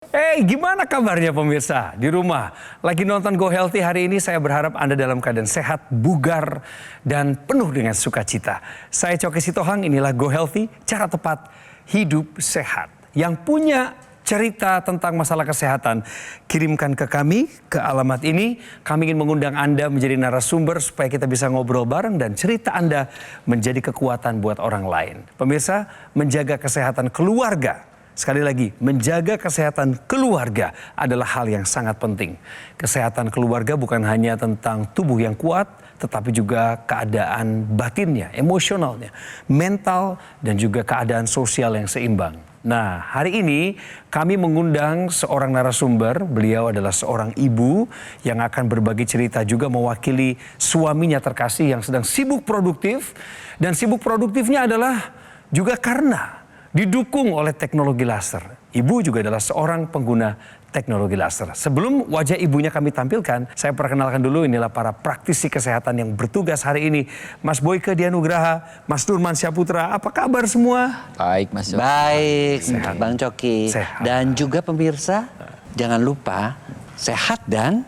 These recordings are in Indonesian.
Gimana kabarnya pemirsa di rumah? Lagi nonton Go Healthy hari ini, saya berharap Anda dalam keadaan sehat, bugar, dan penuh dengan sukacita. Saya Coki Sitohang, inilah Go Healthy, cara tepat hidup sehat. Yang punya cerita tentang masalah kesehatan, kirimkan ke kami, ke alamat ini. Kami ingin mengundang Anda menjadi narasumber supaya kita bisa ngobrol bareng dan cerita Anda menjadi kekuatan buat orang lain. Pemirsa, menjaga kesehatan keluarga. Sekali lagi, menjaga kesehatan keluarga adalah hal yang sangat penting. Kesehatan keluarga bukan hanya tentang tubuh yang kuat, tetapi juga keadaan batinnya, emosionalnya, mental, dan juga keadaan sosial yang seimbang. Nah, hari ini kami mengundang seorang narasumber. Beliau adalah seorang ibu yang akan berbagi cerita, juga mewakili suaminya terkasih yang sedang sibuk produktif. Dan sibuk produktifnya adalah juga karena didukung oleh teknologi laser. Ibu juga adalah seorang pengguna teknologi laser. Sebelum wajah ibunya kami tampilkan, saya perkenalkan dulu, inilah para praktisi kesehatan yang bertugas hari ini. Mas Boyke Dianugraha, Mas Nurman Syaputra, apa kabar semua? Baik, Mas Coki. Baik, Sehat. Bang Coki. Sehat. Dan juga pemirsa, jangan lupa sehat dan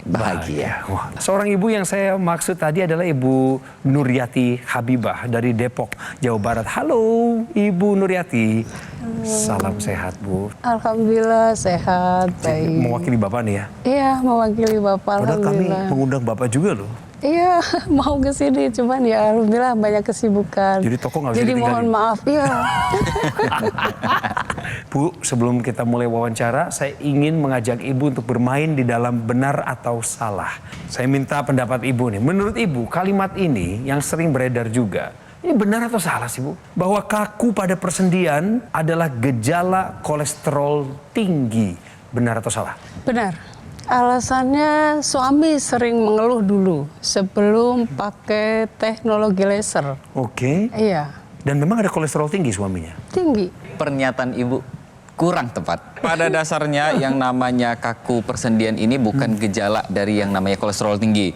bahagia. Wah, seorang ibu yang saya maksud tadi adalah Ibu Nuryati Habibah dari Depok, Jawa Barat. Halo Ibu Nuryati. Salam sehat, Bu. Alhamdulillah sehat, baik. Mewakili Bapak nih ya? Iya, mewakili Bapak. Padahal kami Alhamdulillah. mengundang Bapak juga loh. Iya, mau ke sini, cuman ya alhamdulillah banyak kesibukan. Jadi toko nggak bisa Jadi ditinggalin? mohon maaf, ya. Bu, sebelum kita mulai wawancara, saya ingin mengajak Ibu untuk bermain di dalam benar atau salah. Saya minta pendapat Ibu nih. Menurut Ibu, kalimat ini yang sering beredar juga, ini benar atau salah sih, Bu? Bahwa kaku pada persendian adalah gejala kolesterol tinggi. Benar atau salah? Benar. Alasannya suami sering mengeluh dulu sebelum pakai teknologi laser. Oke. Iya, Dan memang ada kolesterol tinggi suaminya? tinggi. Pernyataan Ibu kurang tepat. Pada dasarnya yang namanya kaku persendian ini bukan gejala dari yang namanya kolesterol tinggi.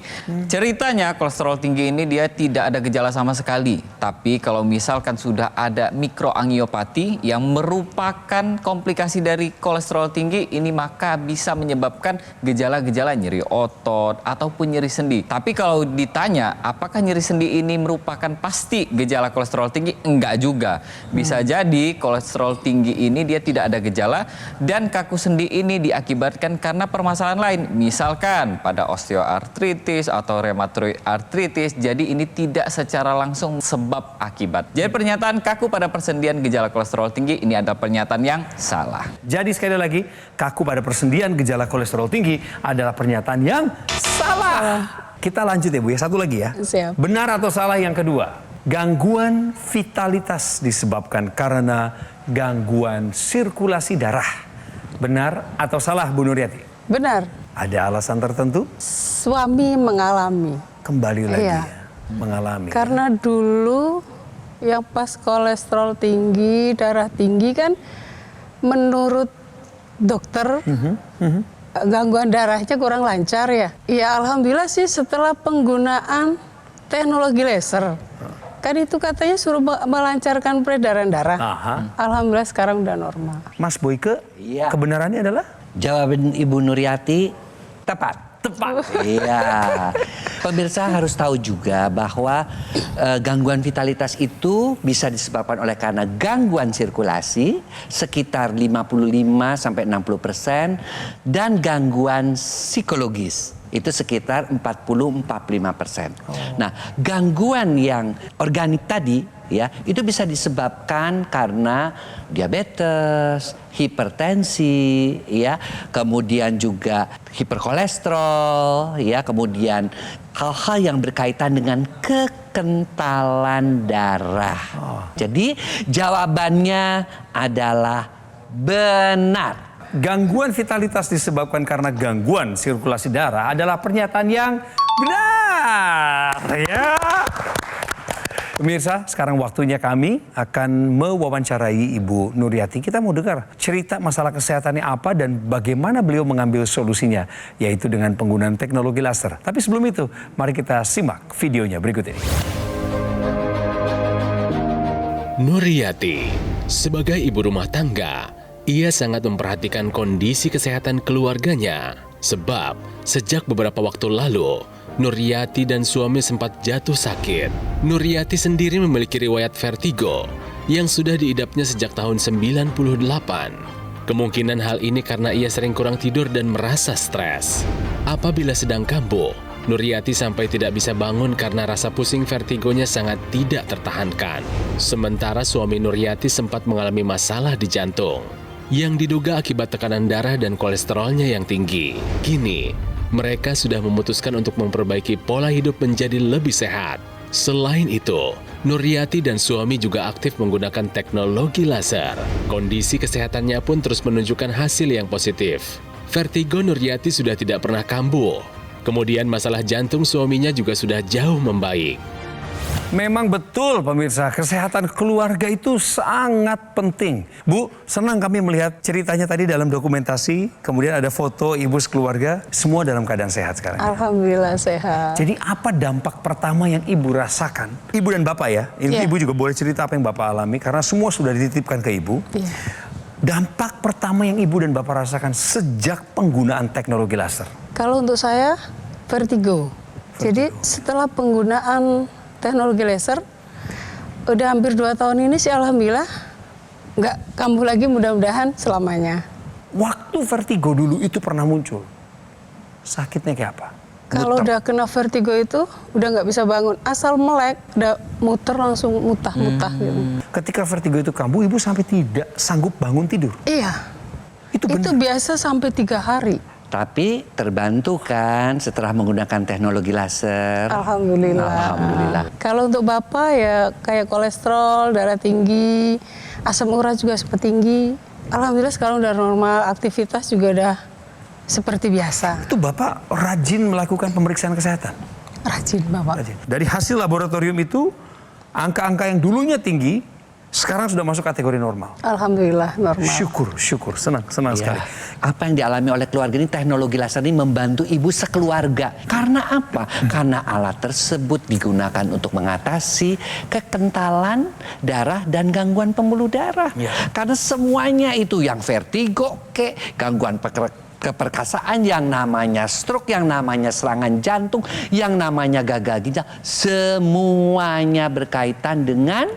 Ceritanya kolesterol tinggi ini dia tidak ada gejala sama sekali. Tapi kalau misalkan sudah ada mikroangiopati yang merupakan komplikasi dari kolesterol tinggi ini, maka bisa menyebabkan gejala-gejala nyeri otot ataupun nyeri sendi. Tapi kalau ditanya apakah nyeri sendi ini merupakan pasti gejala kolesterol tinggi? Enggak juga. Bisa jadi kolesterol tinggi ini dia tidak ada gejala, dan kaku sendi ini diakibatkan karena permasalahan lain, misalkan pada osteoartritis atau rheumatoid arthritis. Jadi ini tidak secara langsung sebab akibat. Jadi pernyataan kaku pada persendian gejala kolesterol tinggi ini adalah pernyataan yang salah. Jadi sekali lagi, kaku pada persendian gejala kolesterol tinggi adalah pernyataan yang salah. Kita lanjut ya Bu ya, satu lagi ya. Siap. Benar atau salah yang kedua? Gangguan vitalitas disebabkan karena gangguan sirkulasi darah. Benar atau salah Bu Nuryati? Benar. Ada alasan tertentu? Suami mengalami. Kembali lagi Iya. ya, mengalami. Karena dulu yang pas kolesterol tinggi, darah tinggi kan menurut dokter gangguan darahnya kurang lancar ya. Ya alhamdulillah sih setelah penggunaan teknologi laser. Kan itu katanya suruh melancarkan peredaran darah. Aha. Alhamdulillah sekarang udah normal. Mas Boyke, Iya. kebenarannya adalah? Jawaban Ibu Nuryati tepat. Tepat. Iya. Pemirsa harus tahu juga bahwa gangguan vitalitas itu bisa disebabkan oleh karena gangguan sirkulasi sekitar 55-60% dan gangguan psikologis itu sekitar 40-45%. Nah, gangguan yang organik tadi ya itu bisa disebabkan karena diabetes, hipertensi, ya, kemudian juga hiperkolesterol, ya, kemudian hal-hal yang berkaitan dengan kekentalan darah. Jadi jawabannya adalah benar. Gangguan vitalitas disebabkan karena gangguan sirkulasi darah adalah pernyataan yang benar. Ya. Pemirsa, sekarang waktunya kami akan mewawancarai Ibu Nuryati. Kita mau dengar cerita masalah kesehatannya apa dan bagaimana beliau mengambil solusinya, yaitu dengan penggunaan teknologi laser. Tapi sebelum itu, mari kita simak videonya berikut ini. Nuryati, sebagai ibu rumah tangga, Ia sangat memperhatikan kondisi kesehatan keluarganya. Sebab, sejak beberapa waktu lalu, Nuryati dan suami sempat jatuh sakit. Nuryati sendiri memiliki riwayat vertigo yang sudah diidapnya sejak tahun 98. Kemungkinan hal ini karena ia sering kurang tidur dan merasa stres. Apabila sedang kambuh, Nuryati sampai tidak bisa bangun karena rasa pusing vertigonya sangat tidak tertahankan. Sementara suami Nuryati sempat mengalami masalah di jantung yang diduga akibat tekanan darah dan kolesterolnya yang tinggi. Kini, mereka sudah memutuskan untuk memperbaiki pola hidup menjadi lebih sehat. Selain itu, Nuryati dan suami juga aktif menggunakan teknologi laser. Kondisi kesehatannya pun terus menunjukkan hasil yang positif. Vertigo Nuryati sudah tidak pernah kambuh. Kemudian masalah jantung suaminya juga sudah jauh membaik. Memang betul pemirsa, kesehatan keluarga itu sangat penting. Bu, senang kami melihat ceritanya tadi dalam dokumentasi, kemudian ada foto ibu sekeluarga, semua dalam keadaan sehat sekarang. Alhamdulillah sehat. Jadi apa dampak pertama yang ibu rasakan? Ibu dan bapak ya, ibu juga boleh cerita apa yang bapak alami, karena semua sudah dititipkan ke ibu. Iya. Dampak pertama yang ibu dan bapak rasakan sejak penggunaan teknologi laser? Kalau untuk saya, vertigo. Jadi setelah penggunaan teknologi laser, udah hampir 2 tahun ini sih alhamdulillah nggak kambuh lagi, mudah-mudahan selamanya. Waktu vertigo dulu itu pernah muncul, sakitnya kayak apa? Kalau udah kena vertigo itu udah nggak bisa bangun, asal melek udah muter langsung mutah-mutah gitu. Ketika vertigo itu kambuh, ibu sampai tidak sanggup bangun tidur. Iya, Itu itu benar. biasa sampai 3 hari. Tapi terbantu kan setelah menggunakan teknologi laser. Alhamdulillah. Alhamdulillah. Kalau untuk bapak ya kayak kolesterol, darah tinggi, asam urat juga sempat tinggi. Alhamdulillah sekarang udah normal, aktivitas juga udah seperti biasa. Itu bapak rajin melakukan pemeriksaan kesehatan? Rajin bapak. Rajin. Dari hasil laboratorium itu, angka-angka yang dulunya tinggi, sekarang sudah masuk kategori normal. Alhamdulillah normal. Syukur, senang Ya, sekali. apa yang dialami oleh keluarga ini, teknologi laser ini membantu ibu sekeluarga. Karena apa? Karena alat tersebut digunakan untuk mengatasi kekentalan darah dan gangguan pembuluh darah. Ya. Karena semuanya itu yang vertigo, gangguan keperkasaan, yang namanya stroke, yang namanya serangan jantung, yang namanya gagal ginjal, semuanya berkaitan dengan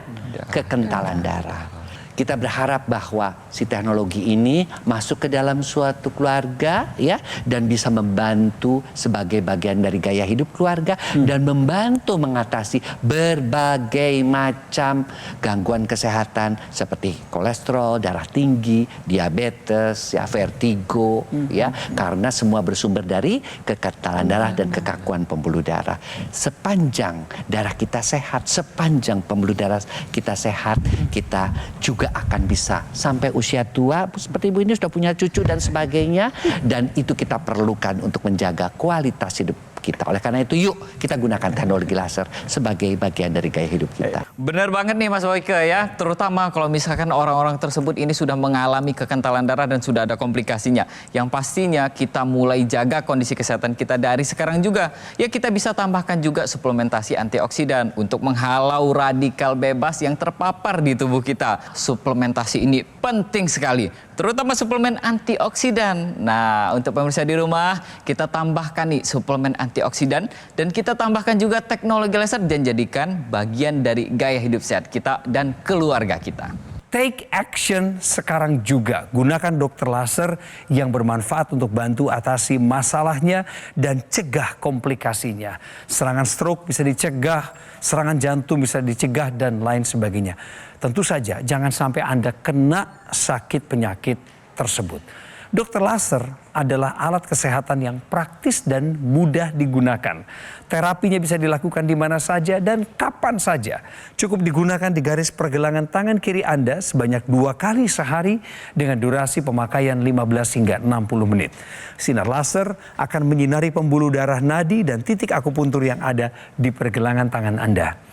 kekentalan darah. Kita berharap bahwa si teknologi ini masuk ke dalam suatu keluarga ya, dan bisa membantu sebagai bagian dari gaya hidup keluarga dan membantu mengatasi berbagai macam gangguan kesehatan seperti kolesterol, darah tinggi, diabetes, ya vertigo ya, karena semua bersumber dari kekentalan darah dan kekakuan pembuluh darah. Sepanjang darah kita sehat, sepanjang pembuluh darah kita sehat, kita juga akan bisa sampai usia tua seperti ibu ini sudah punya cucu dan sebagainya, dan itu kita perlukan untuk menjaga kualitas hidup kita. Oleh karena itu yuk kita gunakan teknologi laser sebagai bagian dari gaya hidup kita. Benar banget nih Mas Boyke ya, terutama kalau misalkan orang-orang tersebut ini sudah mengalami kekentalan darah dan sudah ada komplikasinya. Yang pastinya kita mulai jaga kondisi kesehatan kita dari sekarang juga. Ya kita bisa tambahkan juga suplementasi antioksidan untuk menghalau radikal bebas yang terpapar di tubuh kita. Suplementasi ini penting sekali, terutama suplemen antioksidan. Nah, untuk pemirsa di rumah, kita tambahkan nih suplemen antioksidan dan kita tambahkan juga teknologi laser dan jadikan bagian dari gaya hidup sehat kita dan keluarga kita. Take action sekarang juga. Gunakan dokter laser yang bermanfaat untuk bantu atasi masalahnya dan cegah komplikasinya. Serangan stroke bisa dicegah, serangan jantung bisa dicegah, dan lain sebagainya. Tentu saja jangan sampai Anda kena sakit penyakit tersebut. Dokter laser adalah alat kesehatan yang praktis dan mudah digunakan. Terapinya bisa dilakukan di mana saja dan kapan saja. Cukup digunakan di garis pergelangan tangan kiri Anda sebanyak 2 kali sehari dengan durasi pemakaian 15 hingga 60 menit. Sinar laser akan menyinari pembuluh darah, nadi, dan titik akupuntur yang ada di pergelangan tangan Anda.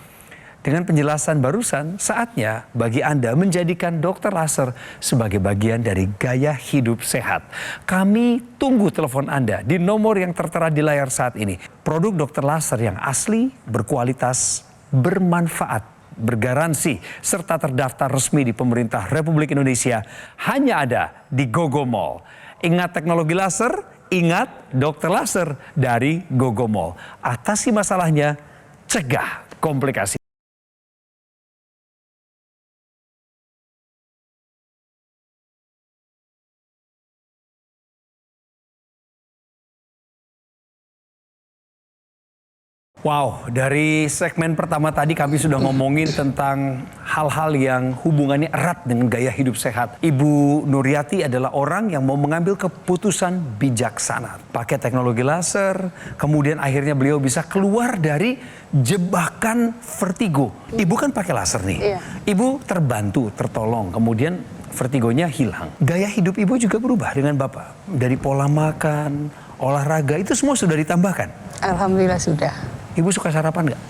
Dengan penjelasan barusan, saatnya bagi Anda menjadikan dokter laser sebagai bagian dari gaya hidup sehat. Kami tunggu telepon Anda di nomor yang tertera di layar saat ini. Produk dokter laser yang asli, berkualitas, bermanfaat, bergaransi, serta terdaftar resmi di pemerintah Republik Indonesia hanya ada di Gogo Mall. Ingat teknologi laser, ingat dokter laser dari Gogo Mall. Atasi masalahnya, cegah komplikasi. Wow, dari segmen pertama tadi kami sudah ngomongin tentang hal-hal yang hubungannya erat dengan gaya hidup sehat. Ibu Nuryati adalah orang yang mau mengambil keputusan bijaksana. Pakai teknologi laser, kemudian akhirnya beliau bisa keluar dari jebakan vertigo. Ibu kan pakai laser nih. Iya. Ibu terbantu, tertolong, kemudian vertigonya hilang. Gaya hidup ibu juga berubah dengan Bapak. Dari pola makan, olahraga, itu semua sudah ditambahkan. Alhamdulillah sudah. Ibu suka sarapan nggak?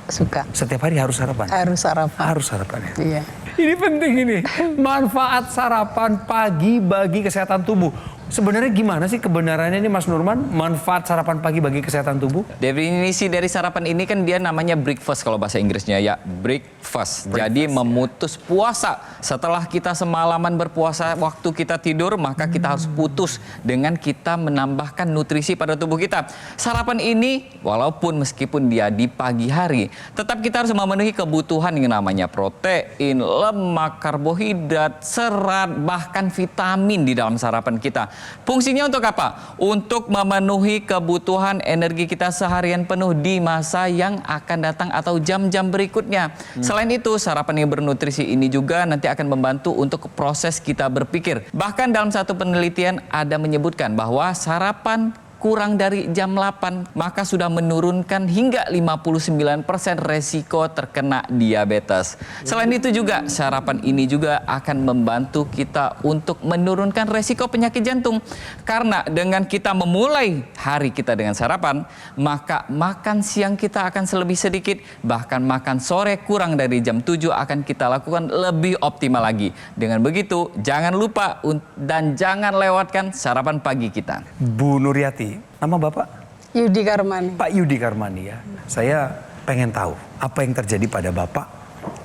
Suka. Setiap hari harus sarapan? Harus sarapan. Harus sarapan ya? Iya. Ini penting ini. Manfaat sarapan pagi bagi kesehatan tubuh. Sebenarnya gimana sih kebenarannya ini Mas Nurman? Manfaat sarapan pagi bagi kesehatan tubuh? Definisi dari sarapan ini kan dia namanya breakfast kalau bahasa Inggrisnya ya, breakfast. Jadi memutus puasa. Setelah kita semalaman berpuasa, waktu kita tidur, maka kita harus putus dengan kita menambahkan nutrisi pada tubuh kita. Sarapan ini walaupun meskipun dia di pagi hari, tetap kita harus memenuhi kebutuhan yang namanya protein, lemak, karbohidrat, serat, bahkan vitamin di dalam sarapan kita. Fungsinya untuk apa? Untuk memenuhi kebutuhan energi kita seharian penuh di masa yang akan datang atau jam-jam berikutnya. Selain itu, sarapan yang bernutrisi ini juga nanti akan membantu untuk proses kita berpikir. Bahkan dalam satu penelitian ada menyebutkan bahwa sarapan kurang dari jam 8 maka sudah menurunkan hingga 59% resiko terkena diabetes. Selain itu juga sarapan ini juga akan membantu kita untuk menurunkan resiko penyakit jantung. Karena dengan kita memulai hari kita dengan sarapan, maka makan siang kita akan lebih sedikit, bahkan makan sore kurang dari jam 7 akan kita lakukan lebih optimal lagi. Dengan begitu, jangan lupa dan jangan lewatkan sarapan pagi kita. Bu Nuryati, nama Bapak? Yudi Karmani. Pak Yudi Karmani ya. Saya pengen tahu apa yang terjadi pada Bapak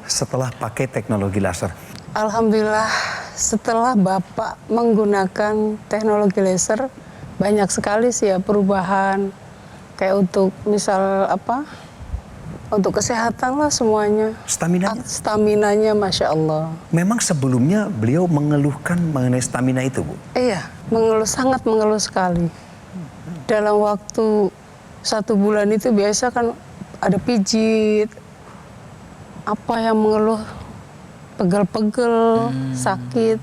setelah pakai teknologi laser. Alhamdulillah setelah Bapak menggunakan teknologi laser banyak sekali sih ya perubahan. Kayak untuk misal apa? Untuk kesehatan lah semuanya. Staminanya? Staminanya Masya Allah. Memang sebelumnya beliau mengeluhkan mengenai stamina itu, Bu? Iya, sangat mengeluh sekali. Dalam waktu 1 bulan itu biasa kan ada pijit, apa yang mengeluh, pegel-pegel, sakit.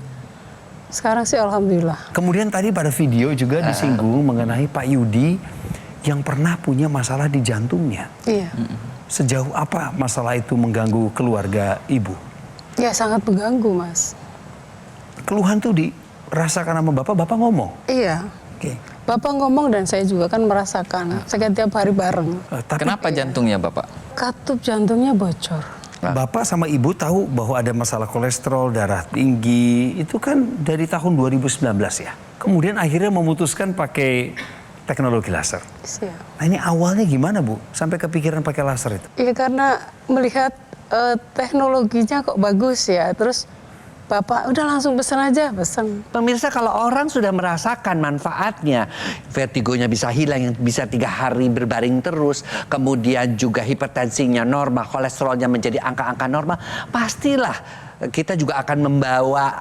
Sekarang sih Alhamdulillah. Kemudian tadi pada video juga disinggung mengenai Pak Yudi yang pernah punya masalah di jantungnya. Iya. Sejauh apa masalah itu mengganggu keluarga Ibu? Ya sangat mengganggu Mas. Keluhan tuh dirasakan sama Bapak ngomong? Iya. Oke. Bapak ngomong dan saya juga kan merasakan. Saya tiap hari bareng. Tapi Kenapa jantungnya Bapak? Katup jantungnya bocor. Bapak sama Ibu tahu bahwa ada masalah kolesterol, darah tinggi, itu kan dari tahun 2019 ya. Kemudian akhirnya memutuskan pakai teknologi laser. Siap. Nah ini awalnya gimana Bu? Sampai kepikiran pakai laser itu? Iya karena melihat teknologinya kok bagus ya. Terus Bapak udah langsung pesan aja, pesan. Pemirsa, kalau orang sudah merasakan manfaatnya, vertigonya bisa hilang, yang bisa 3 hari berbaring terus, kemudian juga hipertensinya normal, kolesterolnya menjadi angka-angka normal, pastilah kita juga akan membawa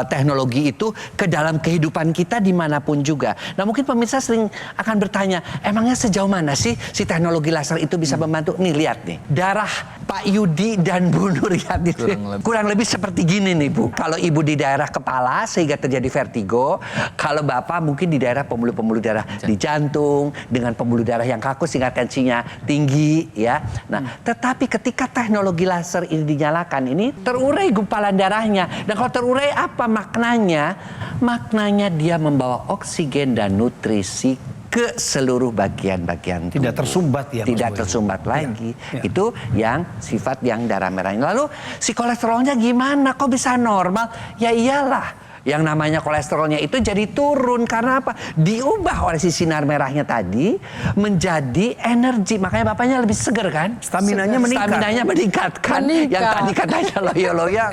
teknologi itu ke dalam kehidupan kita dimanapun juga. Nah mungkin pemirsa sering akan bertanya, emangnya sejauh mana sih si teknologi laser itu bisa membantu? Nih lihat nih, darah Pak Yudi dan Bu Nuryati kurang lebih seperti gini nih Bu. Kalau Ibu di daerah kepala sehingga terjadi vertigo, kalau Bapak mungkin di daerah pembuluh-pembuluh darah di jantung dengan pembuluh darah yang kaku sehingga tensinya tinggi ya. Nah, tetapi ketika teknologi laser ini dinyalakan ini terurai gumpalan darahnya. Dan kalau terurai apa maknanya? Maknanya dia membawa oksigen dan nutrisi ke seluruh bagian-bagian tubuh. Tidak tersumbat ya? Tidak tersumbat lagi. Ya. Itu yang sifat yang darah merahnya. Lalu si kolesterolnya gimana? Kok bisa normal? Ya iyalah. Yang namanya kolesterolnya itu jadi turun karena apa? Diubah oleh si sinar merahnya tadi menjadi energi. Makanya bapaknya lebih seger kan? Staminanya meningkat. Staminanya meningkat kan? Meningkat. Yang tadi katanya loyo-loyo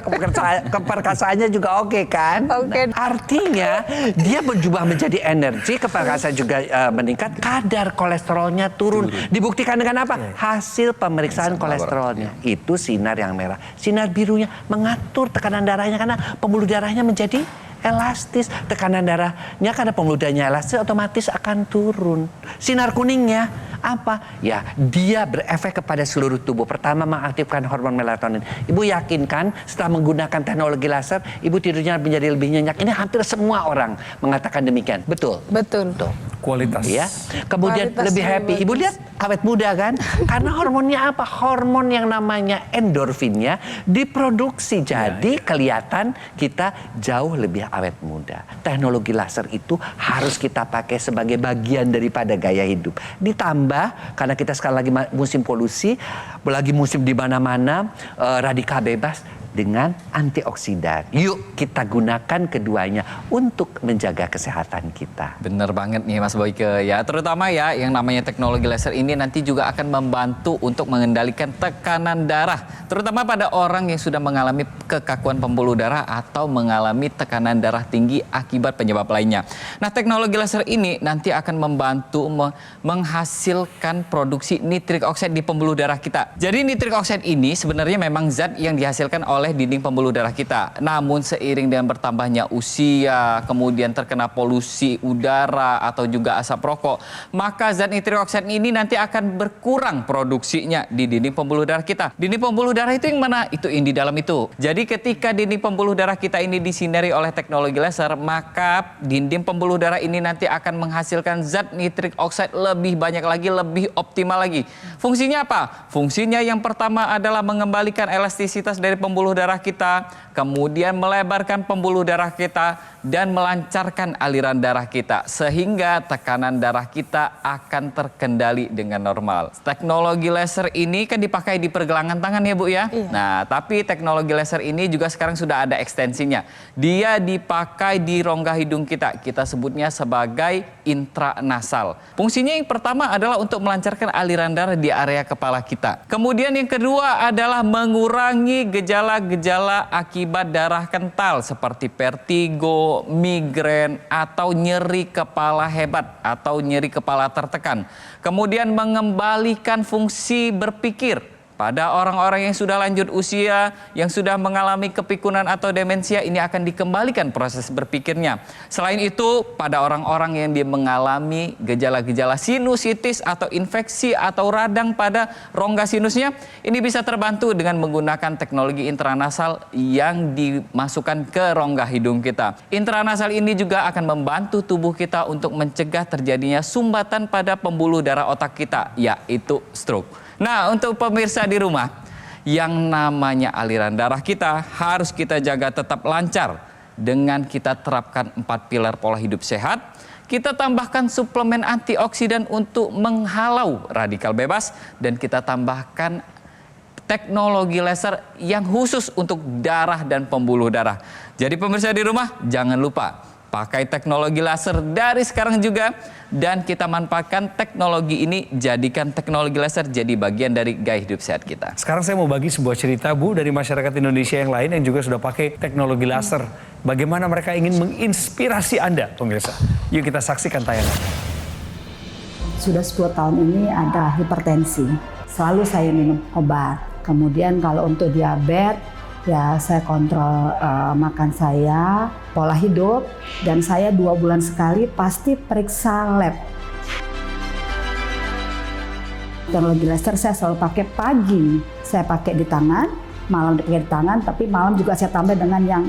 keperkasaannya juga oke kan? Oke. Nah, artinya dia berubah menjadi energi, keperkasaan juga meningkat, kadar kolesterolnya turun. Dibuktikan dengan apa? Hasil pemeriksaan kolesterolnya. Itu sinar yang merah. Sinar birunya mengatur tekanan darahnya karena pembuluh darahnya menjadi elastis. Tekanan darahnya karena pembuluh darahnya elastis otomatis akan turun. Sinar kuningnya apa? Ya, dia berefek kepada seluruh tubuh. Pertama, mengaktifkan hormon melatonin. Ibu yakinkan setelah menggunakan teknologi laser, ibu tidurnya menjadi lebih nyenyak. Ini hampir semua orang mengatakan demikian. Betul? Betul. Tuh. Kualitas. Ya, kemudian Kualitas lebih yang happy. Ibu bagus. lihat awet muda kan? Karena hormonnya apa? Hormon yang namanya endorfinnya diproduksi. Jadi kelihatan kita jauh lebih awet muda. Teknologi laser itu harus kita pakai sebagai bagian daripada gaya hidup. Ditambah karena kita sekarang lagi musim polusi, lagi musim di mana-mana radikal bebas. Dengan antioksidan. Yuk kita gunakan keduanya untuk menjaga kesehatan kita. Bener banget nih Mas Boyke ya, terutama ya yang namanya teknologi laser ini nanti juga akan membantu untuk mengendalikan tekanan darah, terutama pada orang yang sudah mengalami kekakuan pembuluh darah atau mengalami tekanan darah tinggi akibat penyebab lainnya. Nah, teknologi laser ini nanti akan membantu menghasilkan produksi nitrik oxide di pembuluh darah kita. Jadi nitrik oxide ini sebenarnya memang zat yang dihasilkan oleh dinding pembuluh darah kita. Namun seiring dengan bertambahnya usia, kemudian terkena polusi udara atau juga asap rokok, maka zat nitrik oxide ini nanti akan berkurang produksinya di dinding pembuluh darah kita. Dinding pembuluh darah itu yang mana? Itu yang di dalam itu. Jadi ketika dinding pembuluh darah kita ini disinari oleh teknologi laser, maka dinding pembuluh darah ini nanti akan menghasilkan zat nitrik oxide lebih banyak lagi, lebih optimal lagi. Fungsinya apa? Fungsinya yang pertama adalah mengembalikan elastisitas dari pembuluh darah kita, kemudian melebarkan pembuluh darah kita dan melancarkan aliran darah kita sehingga tekanan darah kita akan terkendali dengan normal. Teknologi laser ini kan dipakai di pergelangan tangan ya Bu ya. Iya. Nah, tapi teknologi laser ini juga sekarang sudah ada ekstensinya. Dia dipakai di rongga hidung kita. Kita sebutnya sebagai intranasal. Fungsinya yang pertama adalah untuk melancarkan aliran darah di area kepala kita. Kemudian yang kedua adalah mengurangi gejala-gejala akibat darah kental seperti vertigo, migrain, atau nyeri kepala hebat atau nyeri kepala tertekan. Kemudian mengembalikan fungsi berpikir. Pada orang-orang yang sudah lanjut usia, yang sudah mengalami kepikunan atau demensia, ini akan dikembalikan proses berpikirnya. Selain itu, pada orang-orang yang mengalami gejala-gejala sinusitis atau infeksi atau radang pada rongga sinusnya, ini bisa terbantu dengan menggunakan teknologi intranasal yang dimasukkan ke rongga hidung kita. Intranasal ini juga akan membantu tubuh kita untuk mencegah terjadinya sumbatan pada pembuluh darah otak kita, yaitu stroke. Nah, untuk pemirsa di rumah, yang namanya aliran darah kita harus kita jaga tetap lancar dengan kita terapkan 4 pilar pola hidup sehat. Kita tambahkan suplemen antioksidan untuk menghalau radikal bebas dan kita tambahkan teknologi laser yang khusus untuk darah dan pembuluh darah. Jadi pemirsa di rumah, jangan lupa pakai teknologi laser dari sekarang juga dan kita manfaatkan teknologi ini, jadikan teknologi laser jadi bagian dari gaya hidup sehat kita. Sekarang saya mau bagi sebuah cerita Bu dari masyarakat Indonesia yang lain yang juga sudah pakai teknologi laser. Bagaimana mereka ingin menginspirasi Anda pemirsa. Yuk kita saksikan tayangan. Sudah 10 tahun ini ada hipertensi. Selalu saya minum obat. Kemudian kalau untuk diabetes, ya saya kontrol makan saya, pola hidup, dan saya 2 bulan sekali pasti periksa lab. Teknologi laser saya selalu pakai pagi, saya pakai di tangan, malam dipakai di tangan, tapi malam juga saya tambah dengan yang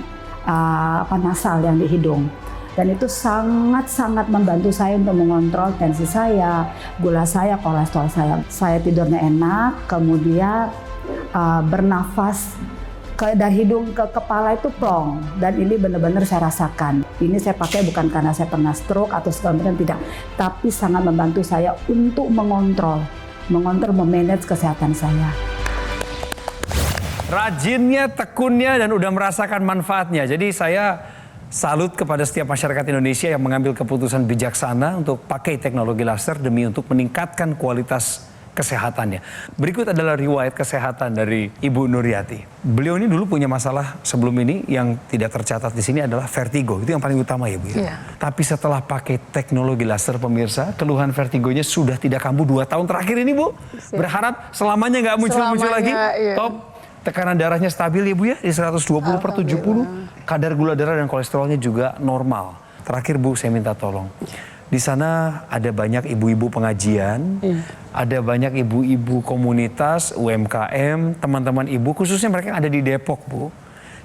nasal yang di hidung. Dan itu sangat-sangat membantu saya untuk mengontrol tensi saya, gula saya, kolesterol saya. Saya tidurnya enak, kemudian bernafas dari hidung ke kepala itu plong, dan ini benar-benar saya rasakan. Ini saya pakai bukan karena saya pernah stroke atau segala macam, tidak, tapi sangat membantu saya untuk mengontrol, memanage kesehatan saya. Rajinnya, tekunnya, dan udah merasakan manfaatnya. Jadi saya Salut kepada setiap masyarakat Indonesia yang mengambil keputusan bijaksana untuk pakai teknologi laser demi untuk meningkatkan kualitas kesehatannya. Berikut adalah riwayat kesehatan dari Ibu Nuryati. Beliau ini dulu punya masalah sebelum ini yang tidak tercatat di sini adalah vertigo. Itu yang paling utama ya Bu ya. Iya. Tapi setelah pakai teknologi laser pemirsa, keluhan vertigonya sudah tidak kambuh 2 tahun terakhir ini Bu. Berharap selamanya nggak muncul-muncul lagi. Selamanya, iya. Top. Tekanan darahnya stabil ya Bu ya, di 120/70. Kadar gula darah dan kolesterolnya juga normal. Terakhir Bu, saya minta tolong. Di sana ada banyak ibu-ibu pengajian, ada banyak ibu-ibu komunitas, UMKM, teman-teman ibu, khususnya mereka yang ada di Depok Bu.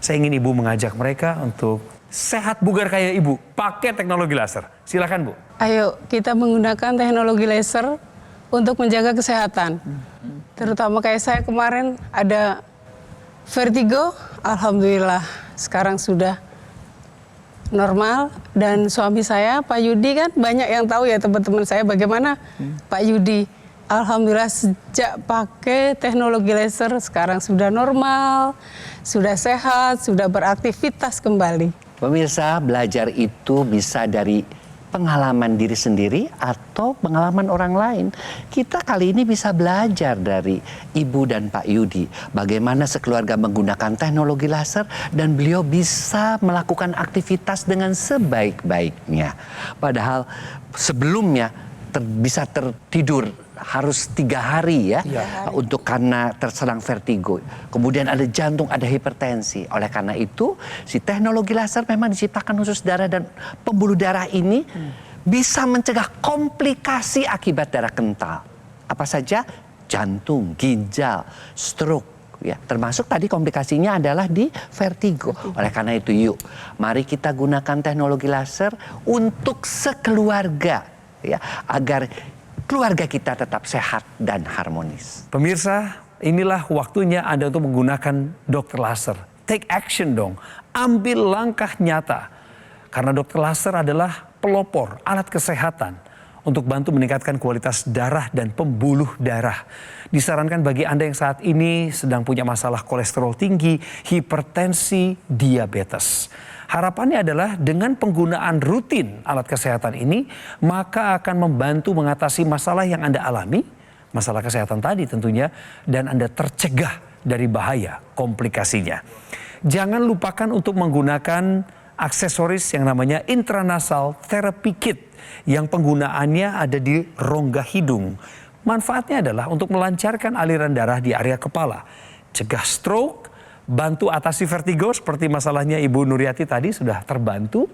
Saya ingin ibu mengajak mereka untuk sehat bugar kayak ibu, pakai teknologi laser. Silakan Bu. Ayo kita menggunakan teknologi laser untuk menjaga kesehatan. Terutama kayak saya kemarin ada vertigo, alhamdulillah sekarang sudah normal. Dan suami saya Pak Yudi, kan banyak yang tahu ya teman-teman saya bagaimana Pak Yudi. Alhamdulillah sejak pakai teknologi laser sekarang sudah normal, sudah sehat, sudah beraktivitas kembali. Pemirsa, belajar itu bisa dari pengalaman diri sendiri atau pengalaman orang lain. Kita kali ini bisa belajar dari Ibu dan Pak Yudi bagaimana sekeluarga menggunakan teknologi laser dan beliau bisa melakukan aktivitas dengan sebaik-baiknya. Padahal sebelumnya bisa tertidur harus 3 hari ya, untuk karena terserang vertigo. Kemudian ada jantung, ada hipertensi. Oleh karena itu, si teknologi laser memang diciptakan usus darah dan pembuluh darah ini bisa mencegah komplikasi akibat darah kental. Apa saja? Jantung, ginjal, stroke. Ya, termasuk tadi komplikasinya adalah di vertigo. Oleh karena itu, yuk, mari kita gunakan teknologi laser untuk sekeluarga, ya, agar keluarga kita tetap sehat dan harmonis. Pemirsa, inilah waktunya Anda untuk menggunakan dokter laser. Take action dong, ambil langkah nyata. Karena dokter laser adalah pelopor, alat kesehatan untuk bantu meningkatkan kualitas darah dan pembuluh darah. Disarankan bagi Anda yang saat ini sedang punya masalah kolesterol tinggi, hipertensi, diabetes. Harapannya adalah dengan penggunaan rutin alat kesehatan ini, maka akan membantu mengatasi masalah yang Anda alami, masalah kesehatan tadi tentunya, dan Anda tercegah dari bahaya komplikasinya. Jangan lupakan untuk menggunakan aksesoris yang namanya intranasal therapy kit, yang penggunaannya ada di rongga hidung. Manfaatnya adalah untuk melancarkan aliran darah di area kepala, cegah stroke, bantu atasi vertigo seperti masalahnya Ibu Nuryati tadi sudah terbantu.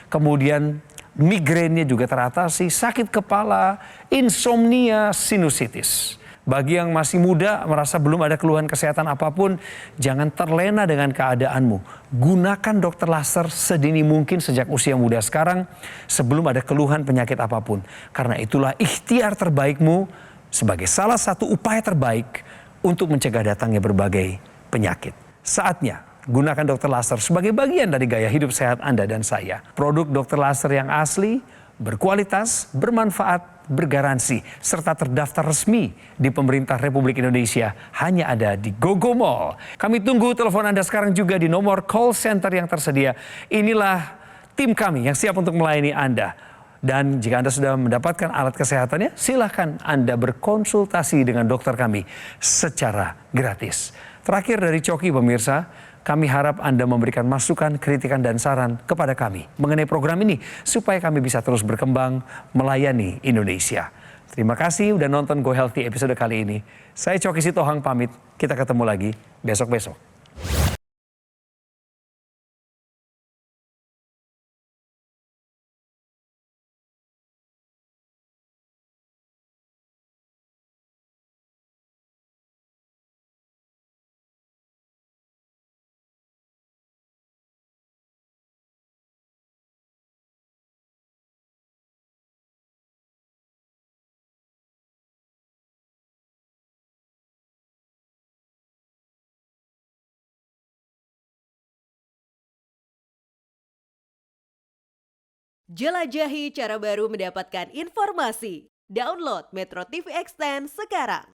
Kemudian migrainnya juga teratasi, sakit kepala, insomnia, sinusitis. Bagi yang masih muda merasa belum ada keluhan kesehatan apapun, jangan terlena dengan keadaanmu. Gunakan dokter laser sedini mungkin sejak usia muda sekarang sebelum ada keluhan penyakit apapun. Karena itulah ikhtiar terbaikmu sebagai salah satu upaya terbaik untuk mencegah datangnya berbagai penyakit. Saatnya gunakan dokter laser sebagai bagian dari gaya hidup sehat Anda dan saya. Produk dokter laser yang asli, berkualitas, bermanfaat, bergaransi, serta terdaftar resmi di pemerintah Republik Indonesia hanya ada di GoGo Mall. Kami tunggu telepon Anda sekarang juga di nomor call center yang tersedia. Inilah tim kami yang siap untuk melayani Anda. Dan jika Anda sudah mendapatkan alat kesehatannya, silakan Anda berkonsultasi dengan dokter kami secara gratis. Terakhir dari Coki pemirsa, kami harap Anda memberikan masukan, kritikan dan saran kepada kami mengenai program ini supaya kami bisa terus berkembang melayani Indonesia. Terima kasih udah nonton Go Healthy episode kali ini. Saya Coki Sitohang pamit, kita ketemu lagi besok-besok. Jelajahi cara baru mendapatkan informasi. Download Metro TV Extend sekarang.